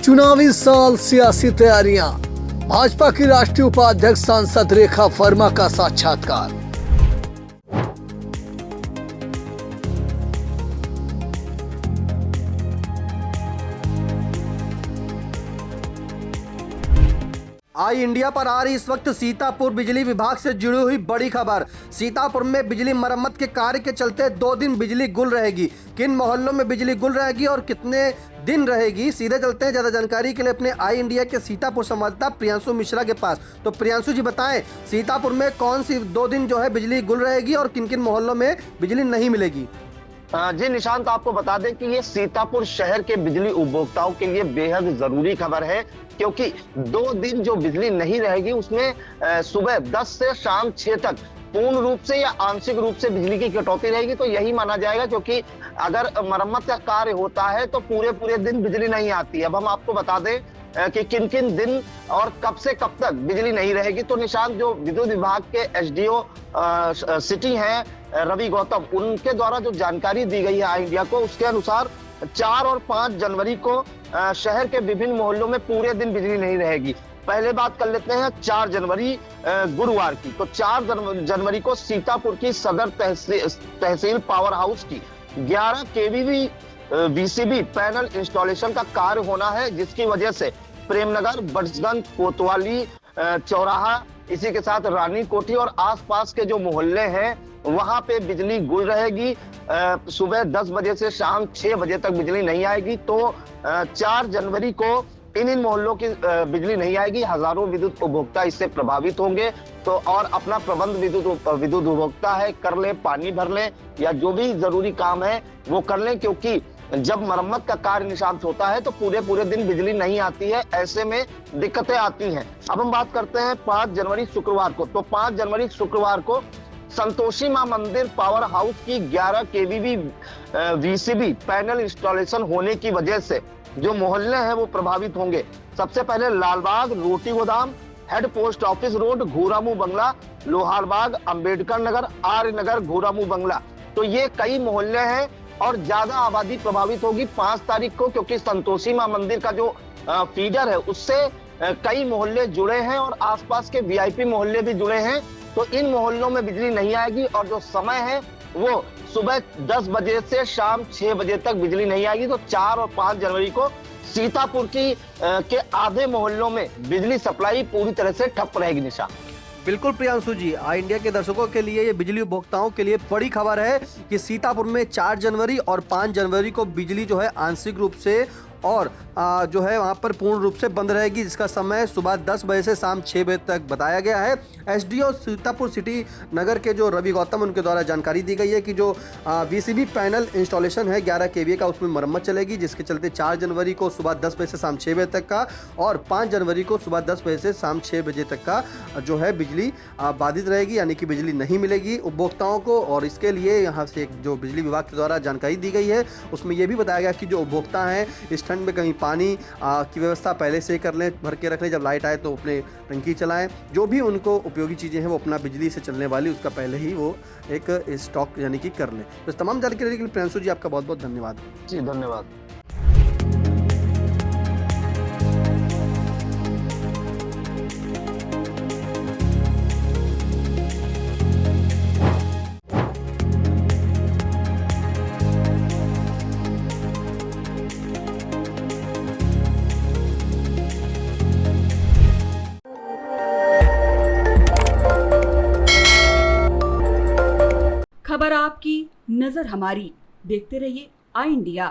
चुनावी साल सियासी तैयारियां, भाजपा की राष्ट्रीय उपाध्यक्ष सांसद रेखा वर्मा का साक्षात्कार। आई इंडिया पर आ रही इस वक्त सीतापुर बिजली विभाग से जुड़ी हुई बड़ी खबर। सीतापुर में बिजली मरम्मत के कार्य के चलते 2 दिन बिजली गुल रहेगी। किन मोहल्लों में बिजली गुल रहेगी और कितने दिन रहेगी, सीधे चलते हैं ज्यादा जानकारी के लिए अपने आई इंडिया के सीतापुर संवाददाता प्रियांशु मिश्रा के पास। तो प्रियांशु जी बताएं, सीतापुर में कौन सी 2 दिन जो है बिजली गुल रहेगी और किन किन मोहल्लों में बिजली नहीं मिलेगी? जी निशांत, आपको बता दें कि ये सीतापुर शहर के बिजली उपभोक्ताओं के लिए बेहद जरूरी खबर है, क्योंकि 2 दिन जो बिजली नहीं रहेगी उसमें सुबह 10 से शाम 6 तक पूर्ण रूप से या आंशिक रूप से बिजली की कटौती रहेगी। तो यही माना जाएगा, क्योंकि अगर मरम्मत का कार्य होता है तो पूरे दिन बिजली नहीं आती। अब हम आपको बता दें कि किन किन दिन और कब से कब तक बिजली नहीं रहेगी। तो निशांत, जो विद्युत विभाग के एसडीओ सिटी हैं रवि गौतम, उनके द्वारा जो जानकारी दी गई है आई इंडिया को, उसके अनुसार 4 और 5 जनवरी को शहर के विभिन्न मोहल्लों में पूरे दिन बिजली नहीं रहेगी। पहले बात कर लेते हैं 4 जनवरी गुरुवार की। तो 4 जनवरी को सीतापुर की सदर तहसील पावर हाउस की 11 केवीवी वीसीबी पैनल इंस्टॉलेशन का कार्य होना है, जिसकी वजह से प्रेमनगर, बड़गंज, कोतवाली चौराहा, इसी के साथ रानी कोठी और आसपास के जो मोहल्ले हैं वहां पे बिजली गुल रहेगी। सुबह 10 बजे से शाम 6 बजे तक बिजली नहीं आएगी। तो 4 जनवरी को इन मोहल्लों की बिजली नहीं आएगी। हजारों विद्युत उपभोक्ता इससे प्रभावित होंगे। तो और अपना प्रबंध विद्युत उपभोक्ता है कर ले, पानी भर ले या जो भी जरूरी काम है वो कर ले, क्योंकि जब मरम्मत का कार्य निशांत होता है तो पूरे दिन बिजली नहीं आती है। ऐसे में दिक्कतें आती हैं। अब हम बात करते हैं 5 जनवरी शुक्रवार को। तो 5 जनवरी शुक्रवार को संतोषी मां मंदिर पावर हाउस की 11 केवीवी वीसीबी पैनल इंस्टॉलेशन होने की वजह से जो मोहल्ले हैं वो प्रभावित होंगे। सबसे पहले लालबाग, रोटी गोदाम, हेड पोस्ट ऑफिस रोड, घोरामू बंगला, लोहारबाग, अंबेडकर नगर, आर्य नगर, घोरामू बंगला। तो ये कई मोहल्ले हैं और ज्यादा आबादी प्रभावित होगी 5 तारीख को, क्योंकि संतोषी मां मंदिर का जो फीडर है उससे कई मोहल्ले जुड़े हैं और आसपास के वीआईपी मोहल्ले भी जुड़े हैं। तो इन मोहल्लों में बिजली नहीं आएगी और जो समय है वो सुबह 10 बजे से शाम 6 बजे तक बिजली नहीं आएगी। तो 4 और 5 जनवरी को सीतापुर के आधे मोहल्लों में बिजली सप्लाई पूरी तरह से ठप रहेगी। निशा, बिल्कुल प्रियांशु जी, आई इंडिया के दर्शकों के लिए ये बिजली उपभोक्ताओं के लिए बड़ी खबर है कि सीतापुर में 4 जनवरी और 5 जनवरी को बिजली जो है आंशिक रूप से और जो है वहाँ पर पूर्ण रूप से बंद रहेगी, जिसका समय सुबह 10 बजे से शाम 6 बजे तक बताया गया है। एसडीओ सीतापुर सिटी नगर के जो रवि गौतम, उनके द्वारा जानकारी दी गई है कि जो वीसीबी पैनल इंस्टॉलेशन है 11 केवीए का, उसमें मरम्मत चलेगी, जिसके चलते 4 जनवरी को सुबह 10 बजे से शाम 6 बजे तक का और 5 जनवरी को सुबह 10 बजे से शाम 6 बजे तक का जो है बिजली बाधित रहेगी, यानी कि बिजली नहीं मिलेगी उपभोक्ताओं को। और इसके लिए यहाँ से जो बिजली विभाग के द्वारा जानकारी दी गई है उसमें यह भी बताया गया कि जो उपभोक्ता हैं इस ठंड में कहीं पानी की व्यवस्था पहले से ही कर लें, भर के रख लें, जब लाइट आए तो अपने टंकी चलाएं। जो भी उनको उपयोगी चीज़ें हैं वो अपना बिजली से चलने वाली उसका पहले ही वो एक स्टॉक यानी कि कर लें। तो तमाम जानकारी के लिए प्रियांशु जी आपका बहुत बहुत धन्यवाद। जी धन्यवाद। खबर आपकी, नजर हमारी। देखते रहिए आई इंडिया।